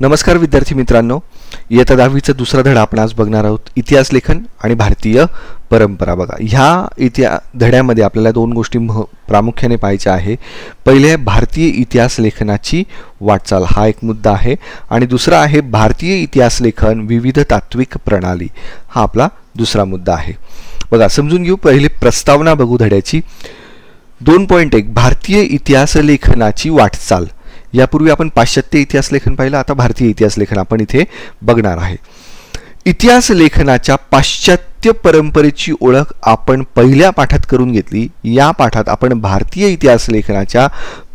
नमस्कार विद्यार्थी मित्रांनो, इयत्ता 10वीचा दुसरा धडा आपण आज बघणार आहोत. इतिहास लेखन आणि भारतीय परंपरा. बघा, ह्या धड्यामध्ये आपल्याला दोन गोष्टी प्रामुख्याने पाहायच्या आहे. पहिले भारतीय इतिहास लेखनाची वाटचाल, हा एक मुद्दा आहे, आणि दुसरा आहे भारतीय इतिहास लेखन विविध तात्विक प्रणाली, हा आपला दुसरा मुद्दा आहे. बघा, समजून घेऊ. पहिले प्रस्तावना बघू धड्याची. 2.1 भारतीय इतिहास लेखनाची वाटचाल. यापूर्वी आपण पाश्चात्य इतिहास लेखन पाहिलं, आता भारतीय इतिहास लेखन आपण इथे बघणार आहे. इतिहास लेखनाच्या पाश्चात्य परंपरेची ओळख आपण पहिल्या पाठात करून घेतली. या पाठात आपण भारतीय इतिहास लेखनाच्या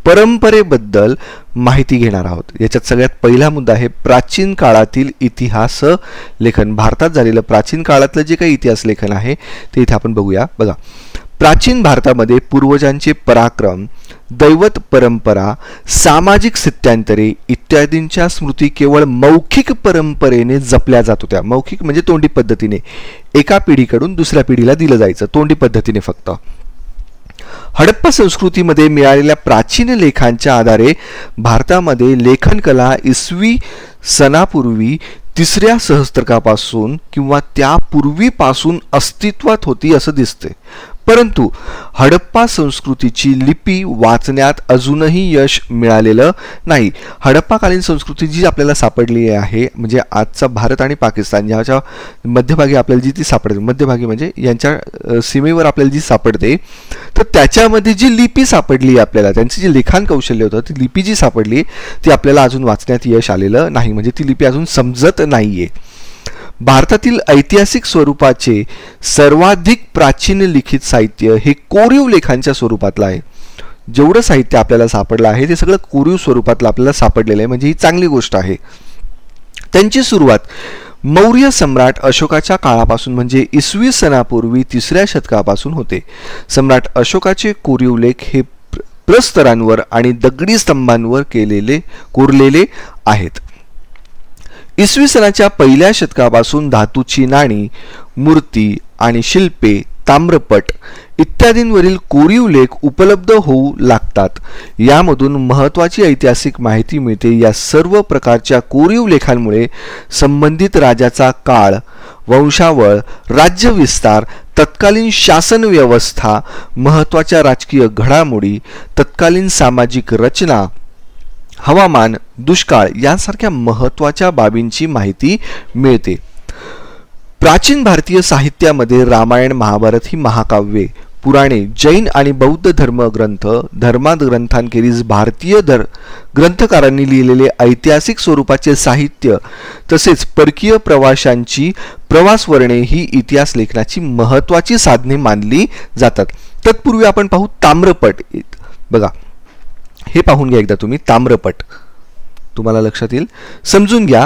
परंपरेबद्दल माहिती घेणार आहोत. याच्यात सगळ्यात पहिला मुद्दा आहे प्राचीन काळातील इतिहास लेखन. भारतात झालेलं प्राचीन काळातलं जे काही इतिहास लेखन आहे ते इथे आपण बघूया. बघा, प्राचीन भारतामध्ये पूर्वजांचे पराक्रम, दैवत परंपरा, सामाजिक स्थित्यांतरे इत्यादींच्या स्मृती केवळ मौखिक परंपरेने जपल्या जात होत्या. मौखिक म्हणजे तोंडी पद्धतीने, एका पिढीकडून दुसऱ्या पिढीला दिलं जायचं, तोंडी पद्धतीने फक्त. हडप्पा संस्कृतीमध्ये मिळालेल्या प्राचीन लेखांच्या आधारे भारतामध्ये लेखन कला इसवी सनापूर्वी 3ऱ्या सहस्त्रकापासून किंवा त्यापूर्वीपासून अस्तित्वात होती असं दिसते. परंतु हडप्पा संस्कृतीची लिपी वाचण्यात अजूनही यश मिळालेलं नाही. हडप्पाकालीन संस्कृती जी आपल्याला सापडली आहे, म्हणजे आजचा भारत आणि पाकिस्तान याच्या मध्यभागी आपल्याला जी ती सापडते, मध्यभागी म्हणजे यांच्या सीमेवर आपल्याला जी सापडते, तर त्याच्यामध्ये जी लिपी सापडली आहे आपल्याला, त्यांचं जे लिखाण कौशल्य होतं, ती लिपी जी सापडली ती आपल्याला अजून वाचण्यात यश आलेलं नाही, म्हणजे ती लिपी अजून समजत नाहीये. भारतातील ऐतिहासिक स्वरूपाचे सर्वाधिक प्राचीन लिखित साहित्य हे कोरीव लेखांच्या स्वरूपातलं आहे. जेवढं साहित्य आपल्याला सापडलं आहे ते सगळं कोरीव स्वरूपातलं आपल्याला सापडलेलं आहे, म्हणजे ही चांगली गोष्ट आहे. त्यांची सुरुवात मौर्य सम्राट अशोकाच्या काळापासून, म्हणजे इसवी सनापूर्वी 3ऱ्या शतकापासून होते. सम्राट अशोकाचे कोरीव लेख हे प्रस्तरांवर आणि दगडी स्तंभांवर कोरलेले आहेत. इसवी सनाच्या पहिल्या शतकापासून धातूची नाणी, मूर्ती आणि शिल्पे, ताम्रपट इत्यादींवरील कोरीव लेख उपलब्ध होऊ लागतात. यामधून महत्त्वाची ऐतिहासिक माहिती मिळते. या सर्व प्रकारच्या कोरीव लेखांमुळे संबंधित राजाचा काळ, वंशावळ, राज्यविस्तार, तत्कालीन शासन व्यवस्था, महत्त्वाच्या राजकीय घडामोडी, तत्कालीन सामाजिक रचना, हवामान, दुष्काळ यांसारख्या महत्त्वाच्या बाबींची माहिती मिळते. प्राचीन भारतीय साहित्यामध्ये रामायण, महाभारत ही महाकाव्ये, पुराणे, जैन आणि बौद्ध धर्मग्रंथांखेरीज भारतीय ग्रंथकारांनी लिहिलेले ऐतिहासिक स्वरूपाचे साहित्य तसेच परकीय प्रवाशांची प्रवासवर्णे ही इतिहास लेखनाची महत्त्वाची साधने मानली जातात. तत्पूर्वी आपण पाहू ताम्रपट. बघा, हे पाहून घ्या एकदा तुम्ही. ताम्रपट तुम्हाला लक्षात येईल, समजून घ्या.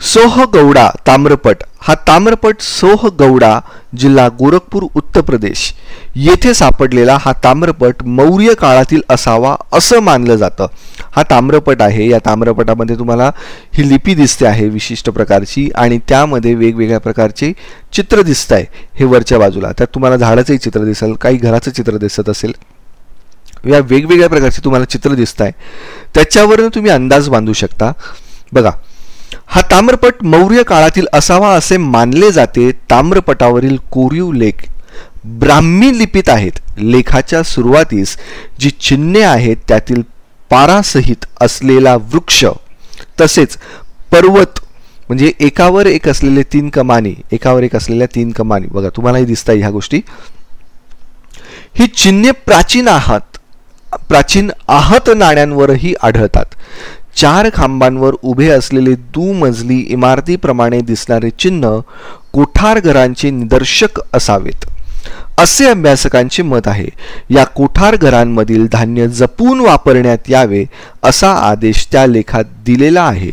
सोहगौडा ताम्रपट. हा ताम्रपट सोहगौडा, जिल्हा गोरखपूर, उत्तर प्रदेश येथे सापडलेला हा ताम्रपट मौर्य काळातील असावा असं मानलं जातं. हा ताम्रपट आहे. या ताम्रपटामध्ये तुम्हाला ही लिपी दिसते आहे विशिष्ट प्रकारची, आणि त्यामध्ये वेगवेगळ्या प्रकारचे चित्र दिसत आहे. हे वरच्या बाजूला, त्यात तुम्हाला झाडाचंही चित्र दिसेल, काही घराचं चित्र दिसत असेल, या वेगवेगळ्या प्रकारचे तुम्हाला चित्र दिसत आहे. त्याच्यावरून तुम्ही अंदाज बांधू शकता. बघा, हा ताम्रपट मौर्य काळातील असावा असे मानले जाते. ताम्रपटावरील कोरीव लेख ब्राह्मी लिपीत आहेत. लेखाच्या सुरुवातीस जी चिन्हे आहेत त्यातील पारासहित असलेला वृक्ष तसेच पर्वत, म्हणजे एकावर एक असलेले 3 कमानी, एकावर एक असलेल्या 3 कमानी, बघा तुम्हालाही दिसत आहे ह्या गोष्टी. ही चिन्हे प्राचीन आहत नाण्यांवरही आढळतात. 4 खांबांवर उभे असलेले दुमजली इमारतीप्रमाणे दिसणारे चिन्ह कोठार घरांचे निदर्शक असावेत असे अभ्यासकांचे मत आहे. या कोठार घरांमधील धान्य जपून वापरण्यात यावे असा आदेश त्या लेखात दिलेला आहे.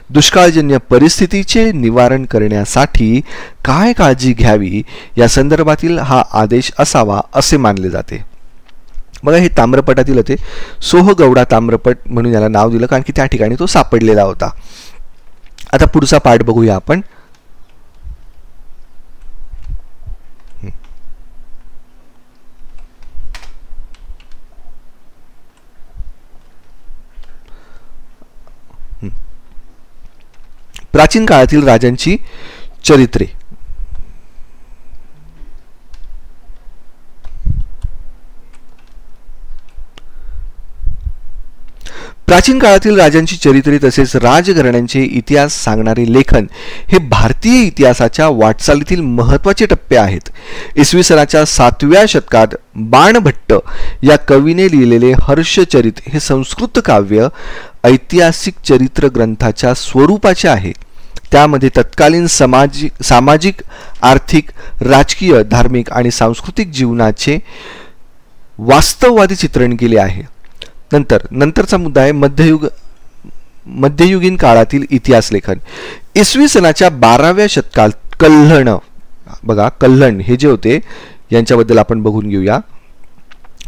दुष्काळजन्य परिस्थितीचे निवारण करण्यासाठी काय काळजी घ्यावी या संदर्भातील हा आदेश असावा असे मानले जाते. बघा, हे ताम्रपटातील होते. सोहगौडा ताम्रपट म्हणून याला नाव दिलं कारण की त्या ठिकाणी तो सापडलेला होता. आता पुढचा पाठ बघूया आपण. प्राचीन काळातील राजांची चरित्रे. प्राचीन काळातील राजांची चरित्रे तसेच राजघराण्यांचे इतिहास सांगणारे लेखन हे भारतीय इतिहासाच्या वाटचालीतील महत्त्वाचे टप्पे आहेत. इसवी सनाच्या 7व्या शतकात बाणभट्ट या कवीने लिहिलेले हर्षचरित हे संस्कृत काव्य ऐतिहासिक चरित्र ग्रंथाच्या स्वरूपाचे आहे. त्यामध्ये तत्कालीन सामाजिक, आर्थिक, राजकीय, धार्मिक आणि सांस्कृतिक जीवनाचे वास्तववादी चित्रण केले आहे. नंतरचा मुद्दा आहे मध्ययुगीन काळातील इतिहास लेखन. इसवी सनाच्या 12व्या शतकात कल्हण हे जे होते यांच्याबद्दल आपण बघून घेऊया.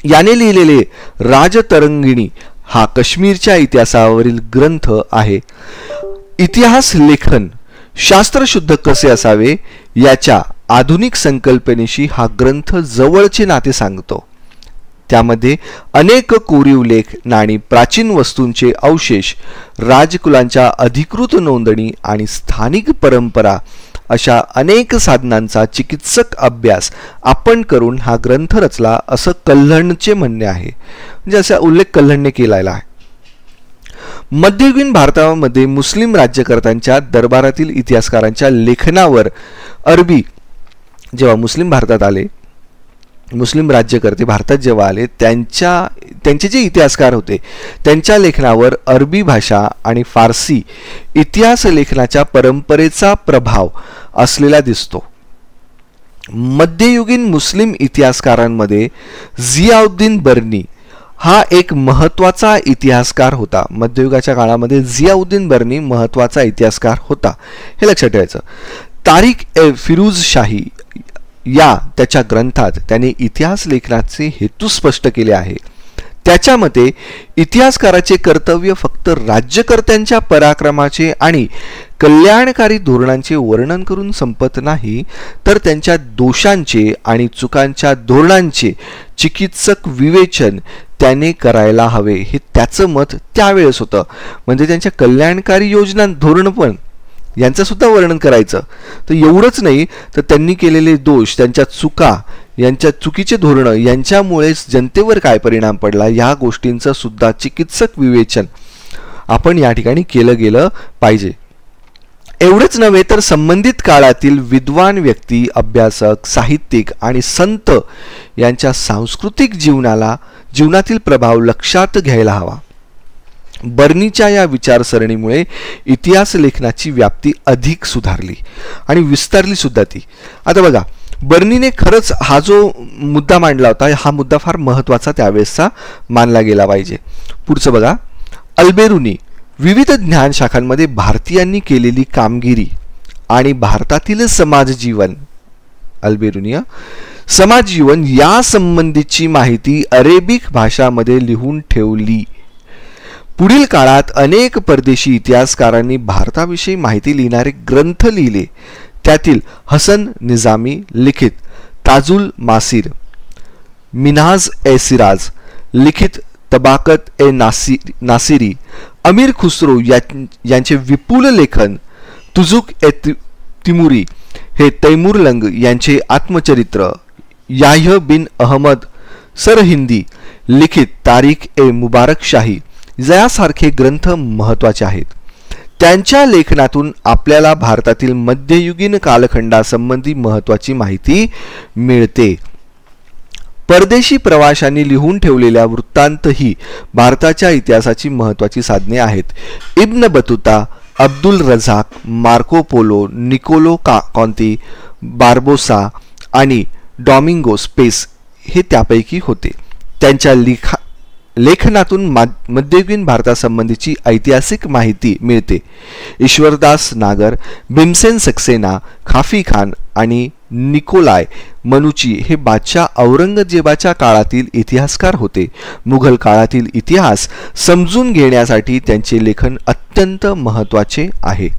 याने लिहिलेले राजतरंगिणी हा काश्मीरच्या इतिहासावरील ग्रंथ आहे. इतिहास लेखन शास्त्रशुद्ध कसे असावे याच्या आधुनिक संकल्पनेशी हा ग्रंथ जवळचे नाते सांगतो. त्यामध्ये अनेक कोरीव लेख, नाणी, प्राचीन वस्तूंचे अवशेष, राजकुलांच्या अधिकृत नोंदणी आणि स्थानिक परंपरा अशा अनेक साधनांचा चिकित्सक अभ्यास आपण करून हा ग्रंथ रचला असं कल्हणचे म्हणणे आहे. म्हणजे असा उल्लेख कल्हणने केलेला आहे. मध्ययुगीन भारतामध्ये मुस्लिम राज्यकर्त्यांच्या दरबारातील इतिहासकारांच्या लेखनावर अरबी, जेव्हा मुस्लिम भारतात आले, मुस्लिम राज्यकर्ते भारतात जेव्हा आले, त्यांचे जे इतिहासकार होते त्यांच्या लेखनावर अरबी भाषा आणि फारसी इतिहास लेखनाच्या परंपरेचा प्रभाव असलेला दिसतो. मध्ययुगीन मुस्लिम इतिहासकारांमध्ये जियाउद्दीन बर्नी हा एक महत्त्वाचा इतिहासकार होता. मध्ययुगाच्या काळामध्ये जियाउद्दीन बर्नी महत्त्वाचा इतिहासकार होता, हे लक्षात ठेवायचं. तारिक-ए-फिरोज शाही या त्याच्या ग्रंथात त्याने इतिहास लेखनाचे हेतू स्पष्ट केले आहे. त्याच्या मते इतिहासकाराचे कर्तव्य फक्त राज्यकर्त्यांच्या पराक्रमाचे आणि कल्याणकारी धोरणांचे वर्णन करून संपत नाही, तर त्यांच्या दोषांचे आणि चुकांच्या धोरणांचे चिकित्सक विवेचन त्याने करायला हवे, हे त्याचं मत त्यावेळेस होतं. म्हणजे त्यांच्या कल्याणकारी योजना, धोरण पण यांचं सुद्धा वर्णन करायचं. तर एवढंच नाही, तर त्यांनी केलेले दोष, त्यांच्या चुका, यांच्या चुकीचे धोरणं यांच्यामुळेच जनतेवर काय परिणाम पडला या गोष्टींचं सुद्धा चिकित्सक विवेचन आपण या ठिकाणी केलं गेलं पाहिजे. एवढंच नव्हे तर संबंधित काळातील विद्वान व्यक्ती, अभ्यासक, साहित्यिक आणि संत यांच्या सांस्कृतिक जीवनातील प्रभाव लक्षात घ्यायला हवा. बर्नीच्या या विचारसरणीमुळे इतिहास लेखनाची व्याप्ती अधिक सुधारली आणि विस्तारली सुद्धा ती. आता बघा, बर्नीने खरंच हा जो मुद्दा मांडला होता, हा मुद्दा फार महत्त्वाचा त्यावेळेसचा मानला गेला पाहिजे. पुढचं बघा, अल्बेरुनी विविध ज्ञान शाखांमध्ये भारतीयांनी केलेली कामगिरी आणि भारतातील समाजजीवन, अल्बेरुनी समाजजीवन या संबंधीची माहिती अरेबिक भाषामध्ये लिहून ठेवली. पुढील काळात अनेक परदेशी इतिहासकारांनी भारताविषयी माहिती लिहिणारे ग्रंथ लिहिले. त्यातील हसन निजामी लिखित ताजुल मासिर, मिन्हाज ए सिराज लिखित तबाकत ए नासिरी, अमीर खुसरो यांचे विपुल लेखन तुजुक ए तिमुरी हे तैमूरलंग यांचे आत्मचरित्र, याह्य बिन अहमद सरहिंदी लिखित तारिक ए मुबारक शाही यासारखे ग्रंथ महत्त्वाचे आहेत. त्यांच्या लेखनातून आपल्याला भारतातील मध्ययुगीन कालखंडासंबंधी महत्त्वाची माहिती मिळते. परदेशी प्रवाशांनी लिहून ठेवलेल्या वृत्तांत ही भारताच्या इतिहासाची महत्त्वाची साधने आहेत. Ibn Battuta, Abdul Razzaq, Marco Polo, Niccolo Conti, Barbosa आणि डॉमिंगो स्पेस हे त्यापैकी होते. त्यांच्या लेखनातून मध्ययुगीन भारतासंबंधीची ऐतिहासिक माहिती मिळते. ईश्वरदास नागर, भीमसेन सक्सेना, खाफी खान आणि निकोलाय मनुची हे बादशाह औरंगजेबाच्या काळातील इतिहासकार होते. मुघल काळातील इतिहास समजून घेण्यासाठी त्यांचे लेखन अत्यंत महत्त्वाचे आहे.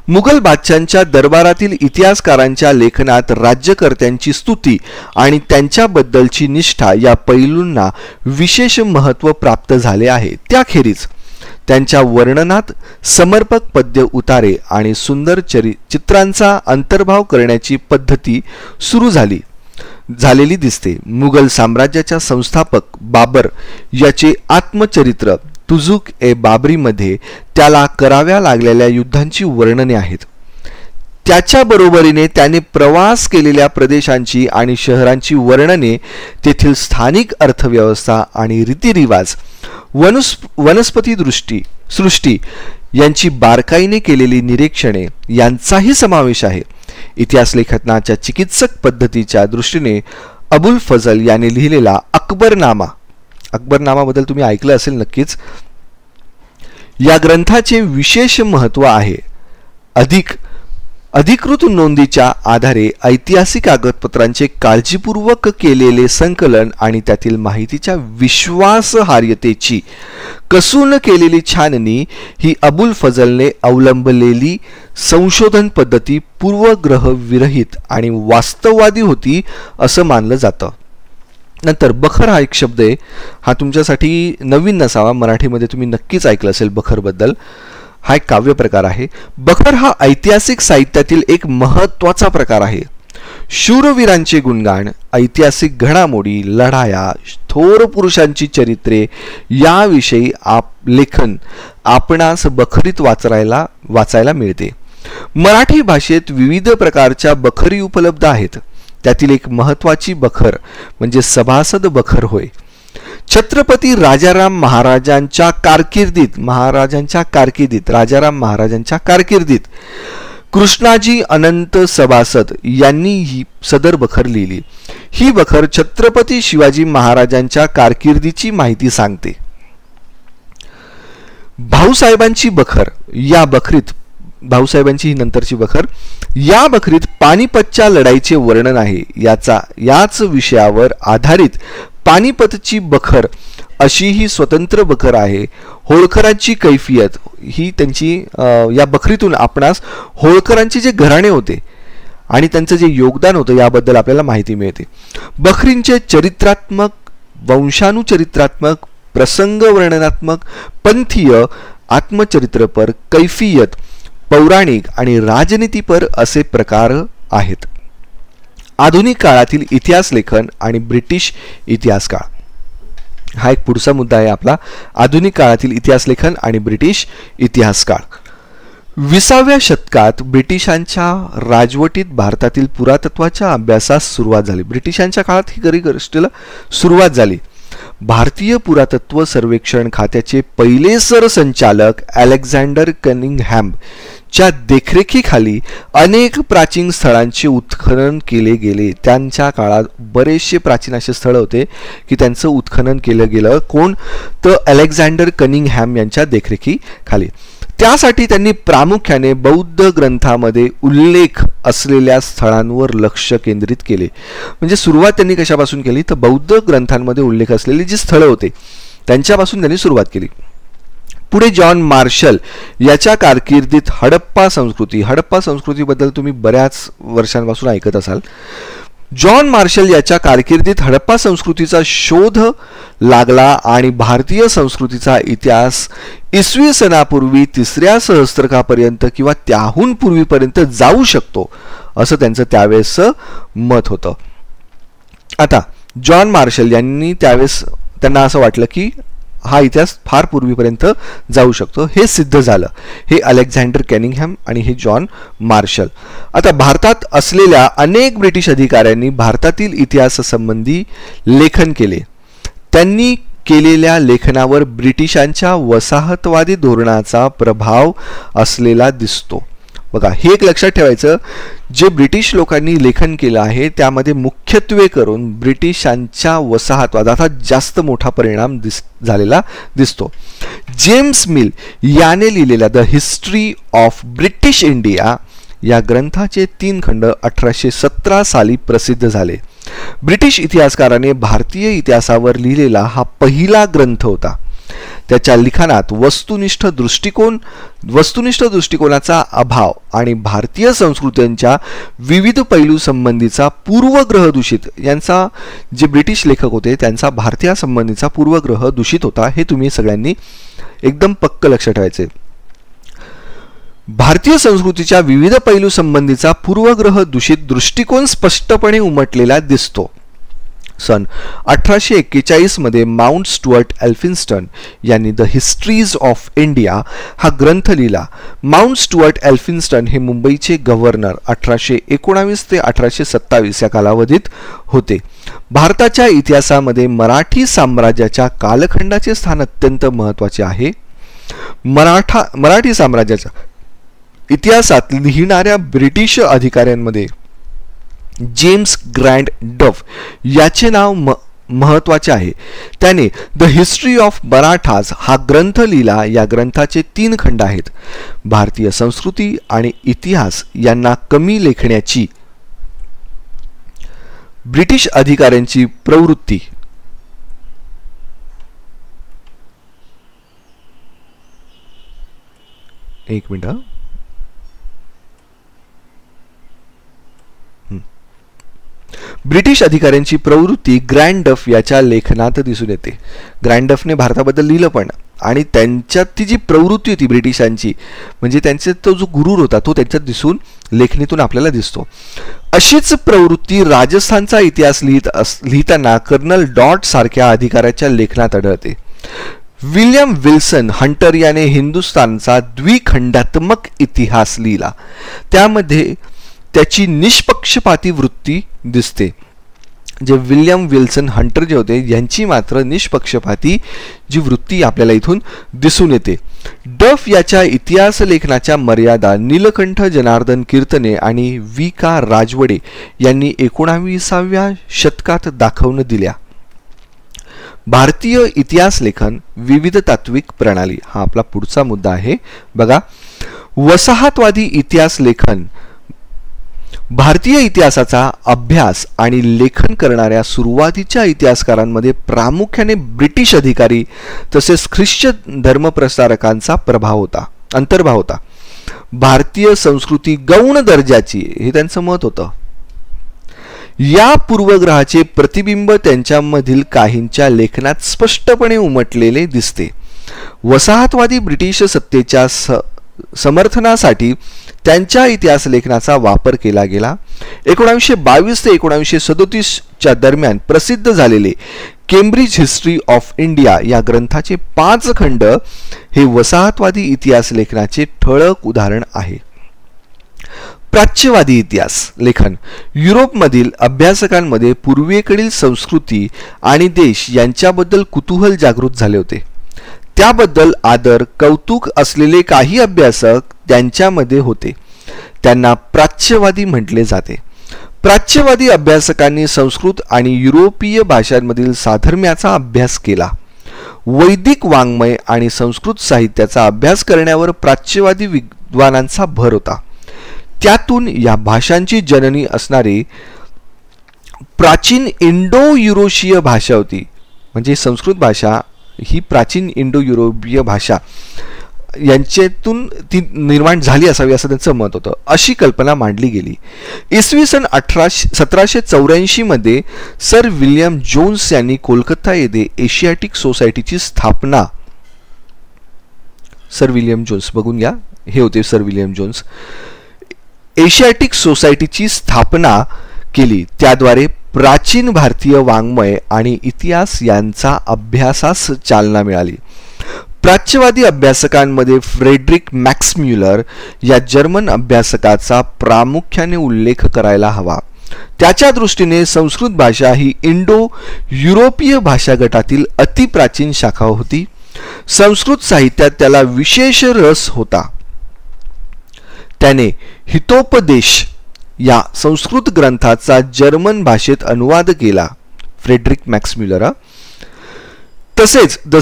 मुघल बादशाहांच्या दरबारातील इतिहासकारांच्या लेखनात राज्यकर्त्यांची स्तुती आणि त्यांच्याबद्दलची निष्ठा या पैलूंना विशेष महत्त्व प्राप्त झाले आहे. त्याखेरीज त्यांच्या वर्णनात समर्पक पद्य उतारे आणि सुंदर चित्रांचा अंतर्भाव करण्याची पद्धती सुरू झालेली दिसते. मुघल साम्राज्याच्या संस्थापक बाबर याचे आत्मचरित्र तुझुक ए बाबरीमध्ये त्याला कराव्या लागलेल्या युद्धांची वर्णने आहेत. त्याच्या बरोबरीने त्याने प्रवास केलेल्या प्रदेशांची आणि शहरांची वर्णने, तेथील स्थानिक अर्थव्यवस्था आणि रीतिरिवाज, वनस्पती सृष्टी यांची बारकाईने केलेली निरीक्षणे यांचाही समावेश आहे. इतिहास लेखनाच्या चिकित्सक पद्धतीच्या दृष्टीने अबुल फजल याने लिहिलेला अकबरनामाबद्दल तुम्ही ऐकलं असेल नक्कीच. या ग्रंथाचे विशेष महत्त्व आहे. अधिकृत नोंदीच्या आधारे ऐतिहासिक कागदपत्रांचे काळजीपूर्वक केलेले संकलन आणि त्यातील माहितीच्या विश्वासार्हतेची कसून केलेली छाननी ही अबुल फजलने अवलंबलेली संशोधन पद्धती पूर्वग्रह विरहित आणि वास्तववादी होती असं मानलं जातं. नंतर बखर हा एक शब्द आहे. हा तुमच्यासाठी नवीन नसावा, मराठीमध्ये तुम्ही नक्कीच ऐकलं असेल बखरबद्दल. हा एक काव्य प्रकार आहे. बखर हा ऐतिहासिक साहित्यातील एक महत्त्वाचा प्रकार आहे. शूरवीरांचे गुणगान, ऐतिहासिक घडामोडी, लढाया, थोर पुरुषांची चरित्रे याविषयी लेखन आपणास बखरीत वाचायला मिळते. मराठी भाषेत विविध प्रकारच्या बखरी उपलब्ध आहेत. त्यातील एक महत्त्वाची बखर म्हणजे सभासद बखर होय. छत्रपती राजाराम महाराजांच्या कारकिर्दीत कृष्णाजी अनंत सभासद यांनी ही सदर बखर लिहिली. ही बखर छत्रपती शिवाजी महाराजांच्या कारकिर्दीची माहिती सांगते. भाऊसाहेबांची बखर या बखरीत भाऊसाहेबांची ही नंतरची बखर या बखरीत पानिपतच्या लढाईचे वर्णन आहे. याच विषयावर आधारित पानिपतची बखर अशी ही स्वतंत्र बखर आहे. होळकरांची कैफियत ही त्यांची या बखरीतून आपणास होळकरांचे जे घराणे होते आणि त्यांचं जे योगदान होतं याबद्दल आपल्याला माहिती मिळते. बखरींचे चरित्रात्मक, वंशानुचरित्रात्मक, प्रसंग वर्णनात्मक, पंथीय, आत्मचरित्रपर, कैफियत, पौराणिक आणि राजनीतीपर असे प्रकार आहेत. आधुनिक काळातील इतिहास लेखन आणि ब्रिटिश इतिहास काळ हा एक पुढचा मुद्दा आहे आपला. आधुनिक काळातील इतिहास लेखन आणि ब्रिटिश इतिहास काळ. 20व्या शतकात ब्रिटिशांच्या राजवटीत भारतातील पुरातत्वाच्या अभ्यासास सुरुवात झाली. ब्रिटिशांच्या काळात ही खरी गोष्टीला सुरुवात झाली. भारतीय पुरातत्व सर्वेक्षण खात्याचे पहिले सरसंचालक अलेक्झांडर कनिंगहॅम च्या देखरेखीखाली अनेक प्राचीन स्थळांचे उत्खनन केले गेले. त्यांच्या काळात बरेचसे प्राचीन असे स्थळ होते की त्यांचं उत्खनन केलं गेलं. कोण? तर अलेक्झांडर कनिंगहॅम यांच्या देखरेखीखाली. त्यासाठी त्यांनी प्रामुख्याने बौद्ध ग्रंथामध्ये उल्लेख असलेल्या स्थळांवर लक्ष केंद्रित केले. म्हणजे सुरुवात त्यांनी कशापासून केली तर बौद्ध ग्रंथांमध्ये उल्लेख असलेली जी स्थळं होते त्यांच्यापासून त्यांनी सुरुवात केली. पुढे जॉन मार्शल याच्या कारकिर्दीत हडप्पा संस्कृतीबद्दल तुम्ही बऱ्याच वर्षांपासून ऐकत असाल. जॉन मार्शल याच्या कारकिर्दीत हडप्पा संस्कृतीचा शोध लागला आणि भारतीय संस्कृतीचा इतिहास इसवी सनापूर्वी 3ऱ्या सहस्त्रकापर्यंत किंवा त्याहून पूर्वीपर्यंत जाऊ शकतो असं त्यांचं त्यावेळेस मत होतं. आता जॉन मार्शल यांनी त्यावेळेस त्यांना असं वाटलं की हा इतिहास फार पूर्वीपर्यंत जाऊ शकतो. हे सिद्ध झालं. हे अलेक्झांडर कनिंगहॅम आणि हे जॉन मार्शल. आता भारतात असलेल्या अनेक ब्रिटिश अधिकाऱ्यांनी भारतातील इतिहासासंबंधी लेखन केले. त्यांनी केलेल्या लेखनावर ब्रिटिशांच्या वसाहतवादी धोरणाचा प्रभाव असलेला दिसतो. बघा, हे एक लक्षात ठेवायचं, जे ब्रिटिश लोकांनी लेखन केलं आहे त्यामध्ये मुख्यत्वे करून ब्रिटिशांच्या वसाहतवादाचा जास्त मोठा परिणाम झालेला दिसतो. जेम्स मिल याने लिहिलेल्या the history of British India या ग्रंथाचे 3 खंड 1817 साली प्रसिद्ध झाले. ब्रिटिश इतिहासकाराने भारतीय इतिहासावर लिहिलेला हा पहिला ग्रंथ होता. त्याच्या लिखाणात वस्तुनिष्ठ दृष्टिकोनाचा अभाव आणि भारतीय संस्कृतींच्या विविध पैलू संबंधीचा पूर्वग्रह दूषित यांचा, जे ब्रिटिश लेखक होते त्यांचा भारतीय संबंधीचा पूर्वग्रह दूषित होता. हे तुम्ही सगळ्यांनी एकदम पक्क लक्ष ठेवायचे. भारतीय संस्कृतीच्या विविध पैलू संबंधीचा पूर्वग्रह दूषित दृष्टिकोन स्पष्टपणे उमटलेला दिसतो. सन 1841 मध्ये माउंट स्टुअर्ट एल्फिन्स्टन यांनी द हिस्ट्रीज ऑफ इंडिया हा ग्रंथ लिहिला. माउंट स्टुअर्ट एल्फिन्स्टन हे मुंबईचे गव्हर्नर 1819 ते 1827 या कालावधीत होते. भारताच्या इतिहासामध्ये मराठी साम्राज्याच्या कालखंडाचे स्थान अत्यंत महत्त्वाचे आहे. मराठी साम्राज्याच्या इतिहासात लिहिणाऱ्या ब्रिटिश अधिकाऱ्यांमध्ये जेम्स ग्रँड डफ याचे नाव महत्त्वाचे आहे. त्याने द हिस्ट्री ऑफ मराठाज हा ग्रंथ लिहिला. या ग्रंथाचे 3 खंड आहेत. भारतीय संस्कृती आणि इतिहास यांना कमी लेखण्याची ब्रिटिश अधिकाऱ्यांची प्रवृत्ती एक मिनिट. ब्रिटिश अधिकाऱ्यांची प्रवृत्ती ग्रँड डफ याच्या लेखनात दिसून येते. ग्रँड डफने भारताबद्दल लिहिलं पण, आणि त्यांच्यात ती जी प्रवृत्ती होती ब्रिटिशांची, म्हणजे त्यांचा तो जो गुरूर होता तो त्यांच्यात दिसून लेखणीतून आपल्याला दिसतो. अशीच प्रवृत्ती राजस्थानचा इतिहास लिहिताना कर्नल डॉट सारख्या अधिकाऱ्याच्या लेखनात आढळते. विल्यम विल्सन हंटर याने हिंदुस्थानचा द्विखंडात्मक इतिहास लिहिला. त्यामध्ये त्याची निष्पक्षपाती वृत्ती दिसते. जे विल्यम विल्सन हंटर जे होते यांची मात्र निष्पक्षपाती जी वृत्ती आपल्याला इथून दिसून येते. डफ याच्या इतिहास लेखनाच्या मर्यादा नीलकंठ जनार्दन कीर्तने आणि वी का राजवडे यांनी 19व्या शतकात दाखवून दिल्या. भारतीय इतिहास लेखन विविध तात्विक प्रणाली हा आपला पुढचा मुद्दा आहे. बघा, वसाहतवादी इतिहास लेखन भारतीय इतिहासाचा अभ्यास आणि लेखन करणाऱ्या सुरुवातीच्या इतिहासकारांमध्ये प्रामुख्याने ब्रिटिश अधिकारी तसेच ख्रिश्चन धर्मप्रसारकांचा अंतर्भाव होता. भारतीय संस्कृती गौण दर्जाची हे त्यांचं मत होतं. या पूर्वग्रहाचे प्रतिबिंब त्यांच्यामधील काहींच्या लेखनात स्पष्टपणे उमटलेले दिसते. वसाहतवादी ब्रिटिश सत्तेच्या समर्थनासाठी त्यांच्या इतिहास लेखनाचा वापर केला गेला. 1922 ते 1937 दरम्यान प्रसिद्ध झालेले केम्ब्रिज हिस्ट्री ऑफ इंडिया या ग्रंथाचे 5 खंड हे वसाहतवादी इतिहास लेखनाचे ठळक उदाहरण आहे. प्राच्यवादी इतिहास लेखन युरोपमधील अभ्यासकांमध्ये पूर्वेकडील संस्कृती आणि देश यांच्याबद्दल कुतूहल जागृत झाले होते. त्याबद्दल आदर कौतुक असलेले काही अभ्यासक त्यांच्यामध्ये होते. त्यांना प्राच्यवादी म्हटले जाते. प्राच्यवादी अभ्यासकांनी संस्कृत आणि युरोपीय भाषांमधील साधर्म्याचा अभ्यास केला. वैदिक वाङ्मय आणि संस्कृत साहित्याचा अभ्यास करण्यावर प्राच्यवादी विद्वानांचा भर होता. त्यातून या भाषांची जननी असणारी प्राचीन इंडो युरोशीय भाषा होती. म्हणजे संस्कृत भाषा ही प्राचीन इंडो युरोपीय भाषा यांच्यातून ती निर्माण झाली असावी असं त्यांचं मत होतं. अशी कल्पना मांडली गेली. इसवी सन 1784 मध्ये सर विल्यम जोन्स यांनी कोलकाता येथे एशियाटिक सोसायटीची स्थापना. सर विल्यम जोन्स बघून घ्या, हे होते सर विल्यम जोन्स. एशियाटिक सोसायटीची स्थापना केली. त्याद्वारे प्राचीन भारतीय वाङ्मय आणि इतिहास यांचा अभ्यासास चालना मिळाली. प्राच्यवादी अभ्यासकांमध्ये फ्रेडरिक मॅक्स म्युलर या जर्मन अभ्यासकाचा प्रामुख्याने उल्लेख करायला हवा. त्याच्या दृष्टीने संस्कृत भाषा ही इंडो युरोपीय भाषा गटातील अतिप्राचीन शाखा होती. संस्कृत साहित्यात त्याला विशेष रस होता. त्याने हितोपदेश या संस्कृत ग्रंथाचा जर्मन भाषेत अनुवाद केला. Friedrich Max Muller. तसेच the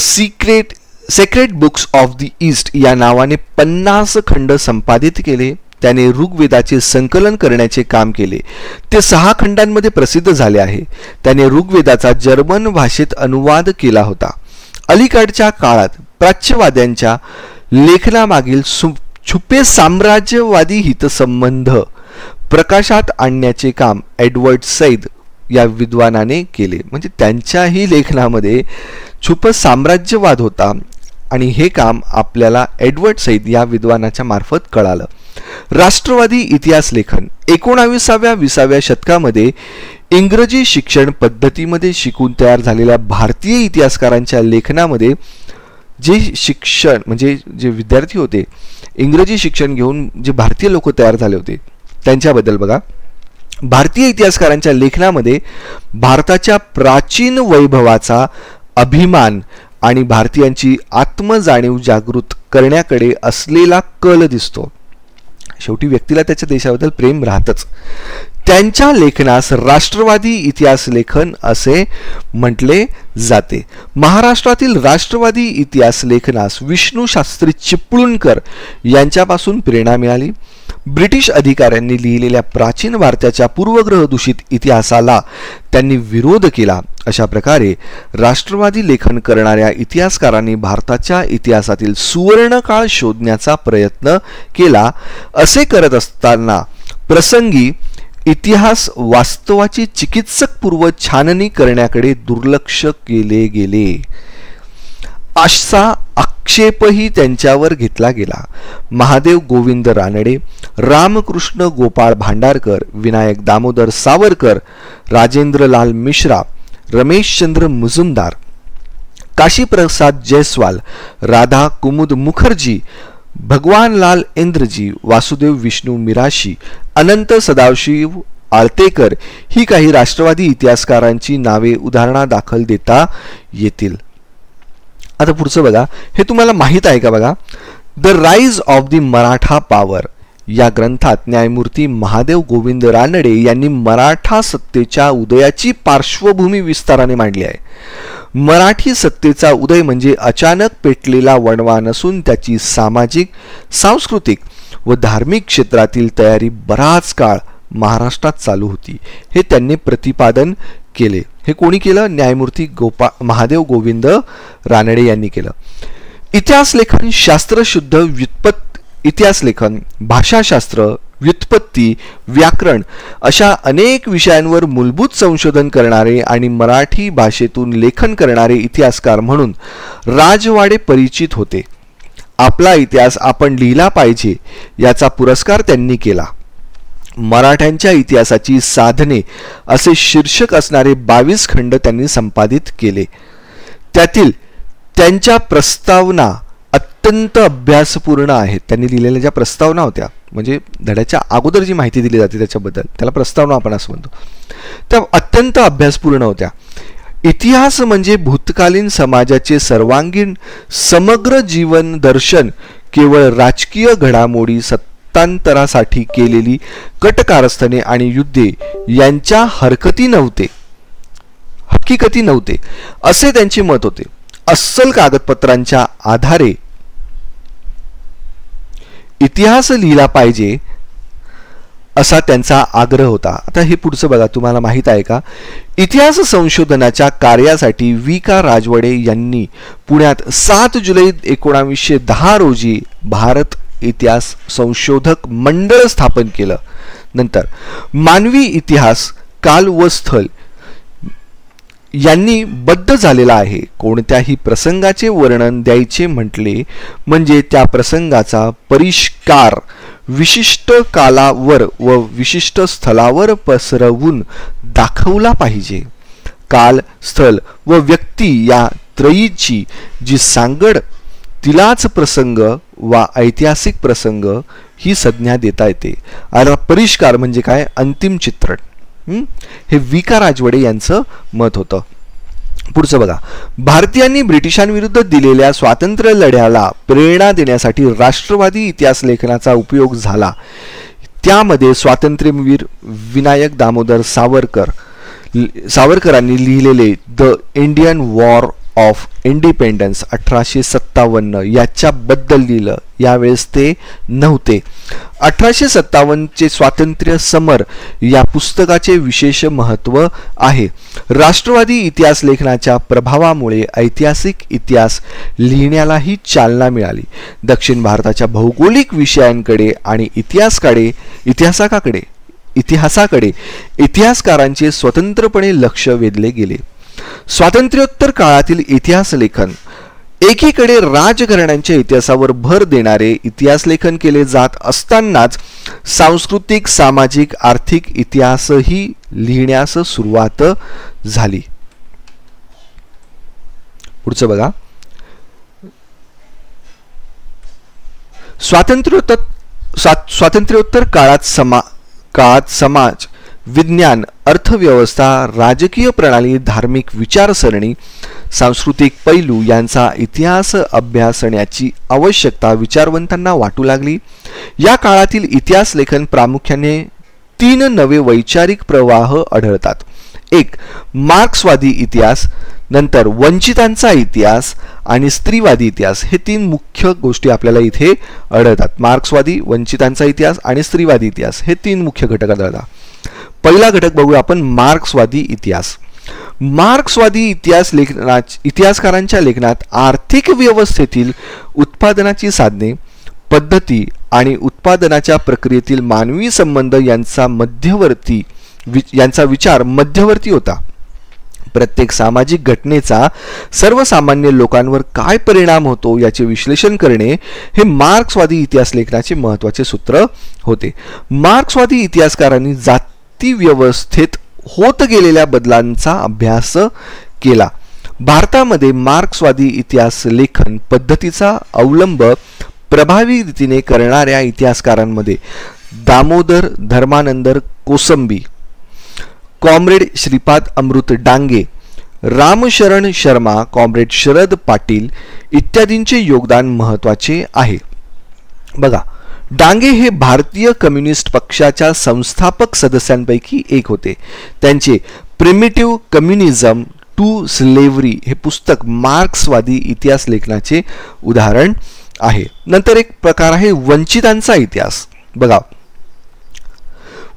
sacred books of the east या नावाने 50 खंड संपादित केले. त्याने ऋग्वेदाचे संकलन करण्याचे काम केले. ते 6 खंडांमध्ये प्रसिद्ध झाले आहे. त्याने ऋग्वेदाचा जर्मन भाषेत अनुवाद केला होता. अलीकडच्या काळात प्राच्यवाद्यांच्या लेखनामागील छुपे साम्राज्यवादी हितसंबंध प्रकाशात आणण्याचे काम एडवर्ड सैद या विद्वानाने केले. म्हणजे त्यांच्याही लेखनामध्ये छुप साम्राज्यवाद होता आणि हे काम आपल्याला एडवर्ड सईद या विद्वानाच्या मार्फत कळालं. राष्ट्रवादी इतिहास लेखन 19व्या-20व्या शतकामध्ये इंग्रजी शिक्षण पद्धतीमध्ये शिकून तयार झालेल्या भारतीय इतिहासकारांच्या लेखनामध्ये जे शिक्षण म्हणजे जे विद्यार्थी होते, इंग्रजी शिक्षण घेऊन जे भारतीय लोक तयार झाले होते त्यांच्याबद्दल बघा. भारतीय इतिहासकारांच्या लेखनामध्ये भारताच्या प्राचीन वैभवाचा अभिमान आणि भारतीयांची आत्मजाणीव जागृत करण्याकडे असलेला कल दिसतो. शेवटी व्यक्तीला त्याच्या देशाबद्दल प्रेम राहतच. त्यांच्या लेखनास राष्ट्रवादी इतिहास लेखन असे म्हटले जाते. महाराष्ट्रातील राष्ट्रवादी इतिहास लेखनास विष्णू शास्त्री चिपळूणकर यांच्यापासून प्रेरणा मिळाली. ब्रिटिश अधिकाऱ्यांनी लिहिलेल्या प्राचीन भारताच्या पूर्वग्रह दूषित इतिहासाला त्यांनी विरोध केला. अशा प्रकारे राष्ट्रवादी लेखन करणाऱ्या इतिहासकारांनी भारताच्या इतिहासातील सुवर्णकाळ शोधण्याचा प्रयत्न केला. असे करत असताना प्रसंगी इतिहास वास्तवाची चिकित्सकपूर्व छाननी करण्याकडे दुर्लक्ष केले गेले असा आक्षेपही त्यांच्यावर घेतला गेला. महादेव गोविंद रानडे, रामकृष्ण गोपाळ भांडारकर, विनायक दामोदर सावरकर, राजेंद्रलाल मिश्रा, रमेशचंद्र मुजुमदार, काशीप्रसाद जयस्वाल, राधा कुमुद मुखर्जी, भगवानलाल इंद्रजी, वासुदेव विष्णू मिराशी, अनंत सदाशिव आळतेकर ही काही राष्ट्रवादी इतिहासकारांची नावे उदाहरणादाखल देता येतील. आता पुढचं बघा, हे तुम्हाला माहित आहे का बघा. The rise of the Maratha power या ग्रंथात न्यायमूर्ती महादेव गोविंद रानडे यांनी मराठा सत्तेच्या उदयाची पार्श्वभूमी विस्ताराने मांडली आहे. मराठी सत्तेचा उदय म्हणजे अचानक पेटलेला वणवा नसून त्याची सामाजिक, सांस्कृतिक व धार्मिक क्षेत्रातील तयारी बराच काळ महाराष्ट्रात चालू होती, हे त्यांनी प्रतिपादन केले. हे कोणी केलं? न्यायमूर्ती महादेव गोविंद रानडे यांनी केलं. इतिहास लेखन शास्त्रशुद्ध इतिहास लेखन, भाषाशास्त्र, व्युत्पत्ती, व्याकरण अशा अनेक विषयांवर मूलभूत संशोधन करणारे आणि मराठी भाषेतून लेखन करणारे इतिहासकार म्हणून राजवाडे परिचित होते. आपला इतिहास आपण लिहिला पाहिजे याचा पुरस्कार त्यांनी केला. मराठ्यांच्या इतिहासाची साधने असे शीर्षक असणारे 22 खंड त्यांनी संपादित केले. त्यातील त्यांच्या प्रस्तावना अत्यंत अभ्यासपूर्ण आहेत. त्यांनी लिहिलेल्या ज्या प्रस्तावना होत्या म्हणजे धड्याच्या अगोदर जी माहिती दिली जाते त्याच्याबद्दल, त्याला प्रस्तावना आपण असं म्हणतो, त्या अत्यंत अभ्यासपूर्ण होत्या. इतिहास म्हणजे भूतकालीन समाजाचे सर्वांगीण समग्र जीवन दर्शन, केवळ राजकीय घडामोडी, सत्तांतरासाठी केलेली कटकारस्थाने आणि युद्धे यांच्या हकीकती नव्हते असे त्यांचे मत होते. अस्सल कागदपत्रांच्या आधारे इतिहास लिहिला पाहिजे असा त्यांचा आग्रह होता. आता हे पुढचं बघा, तुम्हाला माहित आहे का, इतिहास संशोधनाच्या कार्यासाठी वी.का. राजवडे यांनी पुण्यात 7 जुलै 1910 रोजी भारत इतिहास संशोधक मंडळ स्थापन केलं. नंतर मानवी इतिहास काल व स्थल यांनी बद्ध झालेला आहे. कोणत्याही प्रसंगाचे वर्णन द्यायचे म्हटले म्हणजे त्या प्रसंगाचा परिष्कार विशिष्ट कालावर व विशिष्ट स्थलावर पसरवून दाखवला पाहिजे. काल, स्थल व व्यक्ती या त्रयीची जी सांगड, तिलाच प्रसंग वा ऐतिहासिक प्रसंग ही संज्ञा देता येते. आणि परिष्कार म्हणजे काय? अंतिम चित्रण. हे वी.का. राजवडे यांचं मत होतं. पुढचं बघा, भारतीयांनी ब्रिटिशांविरुद्ध दिलेल्या स्वातंत्र्य लढ्याला प्रेरणा देण्यासाठी राष्ट्रवादी इतिहास लेखनाचा उपयोग झाला. त्यामध्ये स्वातंत्र्यवीर विनायक दामोदर सावरकरांनी लिहिलेले the Indian war of independence 1857 याच्याबद्दल लिहिलं. यावेळेस ते नव्हते. 1857चे स्वातंत्र्य समर या पुस्तकाचे विशेष महत्त्व आहे. राष्ट्रवादी इतिहास लेखनाच्या प्रभावामुळे ऐतिहासिक इतिहास लिहिण्यालाही चालना मिळाली. दक्षिण भारताच्या भौगोलिक विषयांकडे आणि इतिहासाकडे इतिहासकारांचे स्वतंत्रपणे लक्ष वेधले गेले. स्वातंत्र्योत्तर काळातील इतिहास लेखन एकीकडे राजघराण्यांच्या इतिहासावर भर देणारे इतिहास लेखन केले जात असतानाच सांस्कृतिक, सामाजिक, आर्थिक इतिहासही लिहिण्यास सुरुवात झाली. पुढचं बघा. स्वातंत्र्योत्तर काळात समाज विज्ञान, अर्थव्यवस्था, राजकीय प्रणाली, धार्मिक विचारसरणी, सांस्कृतिक पैलू यांचा इतिहास अभ्यासण्याची आवश्यकता विचारवंतांना वाटू लागली. या काळातील इतिहास लेखन प्रामुख्याने 3 नवे वैचारिक प्रवाह आढळतात. एक, मार्क्सवादी इतिहास, नंतर वंचितांचा इतिहास आणि स्त्रीवादी इतिहास. हे 3 मुख्य गोष्टी आपल्याला इथे आढळतात. मार्क्सवादी, वंचितांचा इतिहास आणि स्त्रीवादी इतिहास हे 3 मुख्य घटक आढळतात. पहिला घटक बघूया आपण, मार्क्सवादी इतिहास. मार्क्सवादी इतिहासकारांच्या लेखनात आर्थिक व्यवस्थेतील उत्पादनाची साधने, पद्धती आणि उत्पादनाच्या प्रक्रियेतील मानवी संबंध यांचा विचार मध्यवर्ती होता. प्रत्येक सामाजिक घटनेचा सर्वसामान्य लोकांवर काय परिणाम होतो याचे विश्लेषण करणे हे मार्क्सवादी इतिहास लेखनाचे महत्त्वाचे सूत्र होते. मार्क्सवादी इतिहासकारांनी जाती व्यवस्थेत होत गेलेल्या बदलांचा अभ्यास केला. भारतामध्ये मार्क्सवादी इतिहास लेखन पद्धतीचा अवलंब प्रभावी रीतीने करणाऱ्या इतिहासकारांमध्ये दामोदर धर्मानंद कोसंबी, कॉम्रेड श्रीपाद अमृत डांगे, रामशरण शर्मा, कॉम्रेड शरद पाटील इत्यादींचे योगदान महत्त्वाचे आहे. बघा, डांगे हे भारतीय कम्युनिस्ट पक्षाच्या संस्थापक सदस्यांपैकी एक होते. त्यांचे प्रिमिटिव्ह कम्युनिझम टू स्लेव्हरी हे पुस्तक मार्क्सवादी इतिहास लेखनाचे उदाहरण आहे. नंतर एक प्रकार आहे वंचितांचा इतिहास. बघा,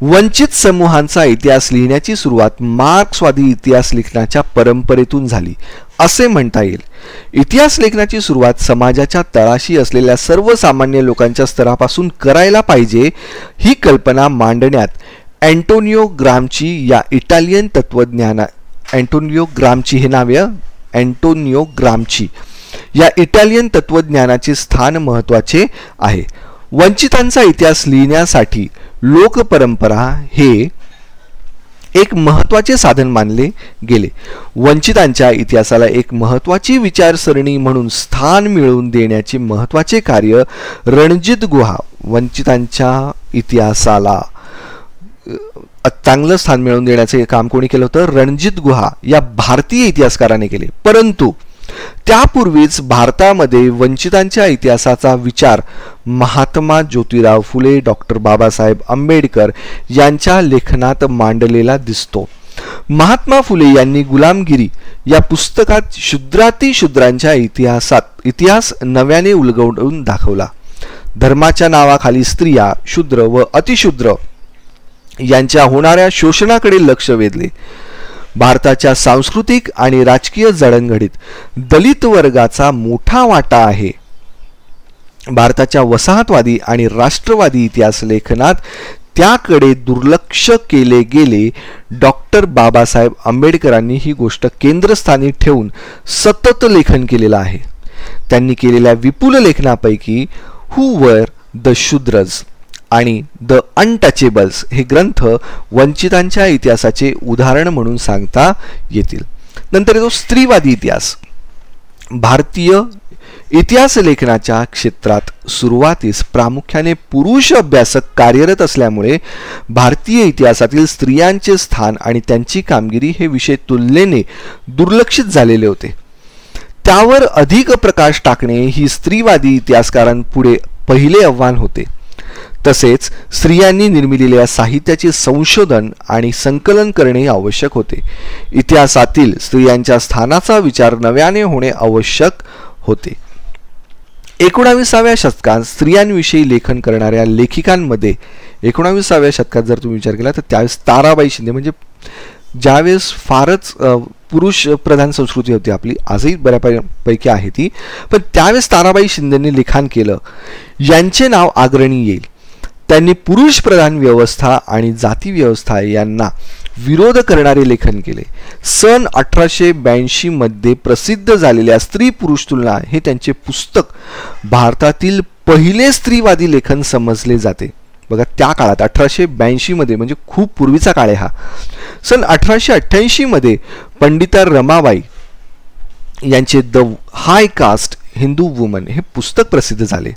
वंचित समूहांचा इतिहास लिहिण्याची सुरुवात मार्क्सवादी इतिहास लेखनाच्या परंपरेतून झाली असे म्हणता येईल. इतिहास लेखनाची सुरुवात समाजाच्या तळाशी असलेल्या सर्वसामान्य लोकांच्या स्तरापासून करायला पाहिजे ही कल्पना मांडण्यात अँटोनियो ग्रामची या इटालियन तत्वज्ञानाचे स्थान महत्त्वाचे आहे. वंचितांचा इतिहास लिहिण्यासाठी लोकपरंपरा हे एक महत्त्वाचे साधन मानले गेले. वंचितांच्या इतिहासाला एक महत्त्वाची विचारसरणी म्हणून स्थान मिळवून देण्याचे महत्त्वाचे कार्य रणजित गुहा वंचितांच्या इतिहासाला चांगलं स्थान मिळवून देण्याचे काम कोणी केलं होतं? रणजित गुहा या भारतीय इतिहासकाराने केले. परंतु त्यापूर्वीच भारतामध्ये वंचितांच्या इतिहासाचा विचार महात्मा ज्योतिराव फुले, डॉक्टर बाबासाहेब आंबेडकर यांच्या लेखनात मांडलेला दिसतो. महात्मा फुले यांनी गुलामगिरी या पुस्तकात शूद्रातिशूद्रांच्या इतिहास नव्याने उलगडून दाखवला. धर्माच्या नावाखाली स्त्रिया, शूद्र व अतिशूद्र यांच्या होणाऱ्या शोषणाकडे लक्ष वेधले. भारताच्या सांस्कृतिक आणि राजकीय जडणघडीत दलित वर्गाचा मोठा वाटा आहे. भारताच्या वसाहतवादी आणि राष्ट्रवादी इतिहास लेखनात त्याकडे दुर्लक्ष केले गेले. डॉक्टर बाबासाहेब आंबेडकरांनी ही गोष्ट केंद्रस्थानी ठेवून सतत लेखन केलेलं आहे. त्यांनी केलेल्या विपुल लेखनापैकी हू वर द शूद्रज आणि द अनटचेबल्स हे ग्रंथ वंचितांच्या इतिहासाचे उदाहरण म्हणून सांगता येतील. नंतर येतो स्त्रीवादी इतिहास. भारतीय इतिहास लेखनाच्या क्षेत्रात सुरुवातीस प्रामुख्याने पुरुष अभ्यासक कार्यरत असल्यामुळे भारतीय इतिहासातील स्त्रियांचे स्थान आणि त्यांची कामगिरी हे विषय तुलनेने दुर्लक्षित झालेले होते. त्यावर अधिक प्रकाश टाकणे ही स्त्रीवादी इतिहासकारांपुढे पहिले आव्हान होते. तसेच स्त्रियांनी निर्मिलेल्या साहित्याचे संशोधन आणि संकलन करणे आवश्यक होते. इतिहासातील स्त्रियांच्या स्थानाचा विचार नव्याने होणे आवश्यक होते. 19व्या शतकात स्त्रियांविषयी लेखन करणाऱ्या लेखिकांमध्ये 19व्या शतकात जर तुम्ही विचार केला तर त्यावेळेस ताराबाई शिंदे, म्हणजे ज्यावेळेस फारच पुरुष प्रधान संस्कृती होती आपली, आजही बऱ्यापैकी आहे ती, पण त्यावेळेस ताराबाई शिंदेंनी लिखाण केलं. यांचे नाव अग्रणी येईल. त्यांनी पुरुष प्रधान व्यवस्था आणि जाती व्यवस्था यांना विरोध करणारे लेखन केले. सन 1882 मध्ये प्रसिद्ध झालेल्या स्त्री पुरुष तुलना हे त्यांचे पुस्तक भारतातील पहिले स्त्रीवादी लेखन समजले जाते. बघा, त्या काळात 1882 मध्ये, म्हणजे खूप पूर्वीचा काळ आहे हा. सन 1888 मध्ये पंडिता रमाबाई यांचे the high caste Hindu woman हे पुस्तक प्रसिद्ध झाले.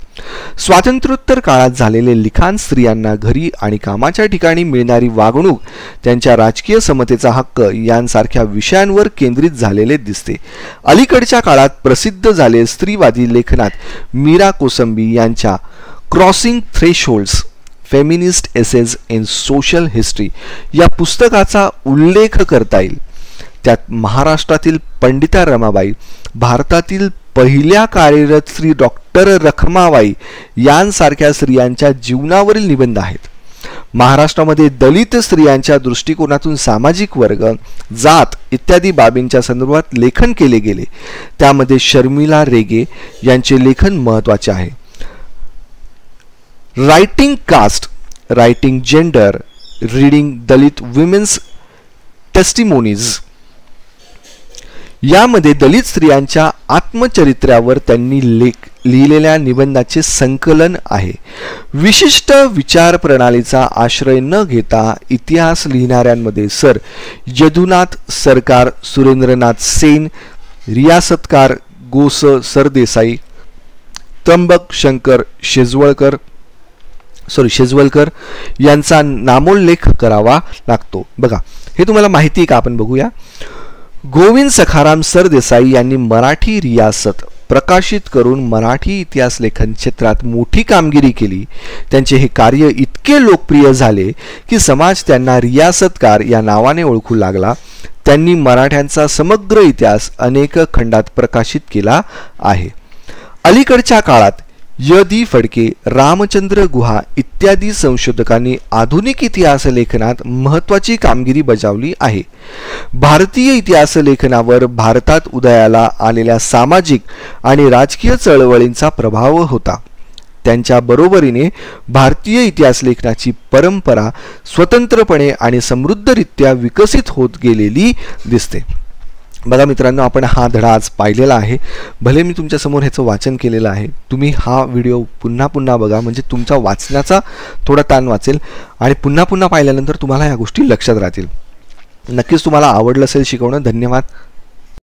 स्वातंत्र्योत्तर काळात झालेले लिखाण स्त्रियांना घरी आणि कामाच्या ठिकाणी मिळणारी वागणूक, त्यांच्या राजकीय समतेचा हक्क यांसारख्या विषयांवर केंद्रित झालेले दिसते. अलीकडच्या काळात प्रसिद्ध झाले स्त्रीवादी लेखनात मीरा कोसंबी यांच्या crossing thresholds feminist ages in social history या पुस्तकाचा उल्लेख करता येईल. त्यात महाराष्ट्रातील पंडिता रमाबाई, भारतातील पहिल्या कार्यरत श्री डॉक्टर रखमाबाई यांसारख्या स्त्रियांच्या जीवनावरील निबंध आहेत. महाराष्ट्रामध्ये दलित स्त्रियांच्या दृष्टिकोनातून सामाजिक वर्ग, जात इत्यादी बाबींच्या संदर्भात लेखन केले गेले. त्यामध्ये शर्मिला रेगे यांचे लेखन महत्त्वाचे आहे. Writing caste, writing gender, reading Dalit women's testimonies यामध्ये दलित स्त्रियांच्या आत्मचरित्र्यावर त्यांनी लिहिलेल्या निबंधाचे संकलन आहे. विशिष्ट विचार प्रणालीचा आश्रय न घेता इतिहास लिहिणाऱ्यांमध्ये सर यदुनाथ सरकार, सुरेंद्रनाथ सेन, रियासतकार गोस सरदेसाई, त्र्यंबक शंकर शेजवलकर यांचा नामोल्लेख करावा लागतो. बघा, हे तुम्हाला माहिती आहे का? आपण बघूया. गोविंद सखाराम सरदेसाई यांनी मराठी रियासत प्रकाशित करून मराठी इतिहास लेखन क्षेत्रात मोठी कामगिरी केली. त्यांचे हे कार्य इतके लोकप्रिय झाले की समाज त्यांना रियासतकार या नावाने ओळखू लागला. त्यांनी मराठ्यांचा समग्र इतिहास अनेक खंडात प्रकाशित केला आहे. अलीकडच्या काळात य.दी. फडके, रामचंद्र गुहा इत्यादी संशोधकांनी आधुनिक इतिहास लेखनात महत्त्वाची कामगिरी बजावली आहे. भारतीय इतिहास लेखनावर भारतात उदयाला आलेल्या सामाजिक आणि राजकीय चळवळींचा प्रभाव होता. त्यांच्या बरोबरीने भारतीय इतिहास लेखनाची परंपरा स्वतंत्रपणे आणि समृद्धरित्या विकसित होत गेलेली दिसते. बघा मित्रांनो, आपण हा धडा आज पाहिलेला आहे. भले मी तुमच्यासमोर ह्याचं वाचन केलेलं आहे, तुम्ही हा व्हिडिओ पुन्हा पुन्हा बघा, म्हणजे तुमचा वाचण्याचा थोडा ताण वाचेल आणि पुन्हा पुन्हा पाहिल्यानंतर तुम्हाला या गोष्टी लक्षात राहतील. नक्कीच तुम्हाला आवडलं असेल शिकवणं. धन्यवाद.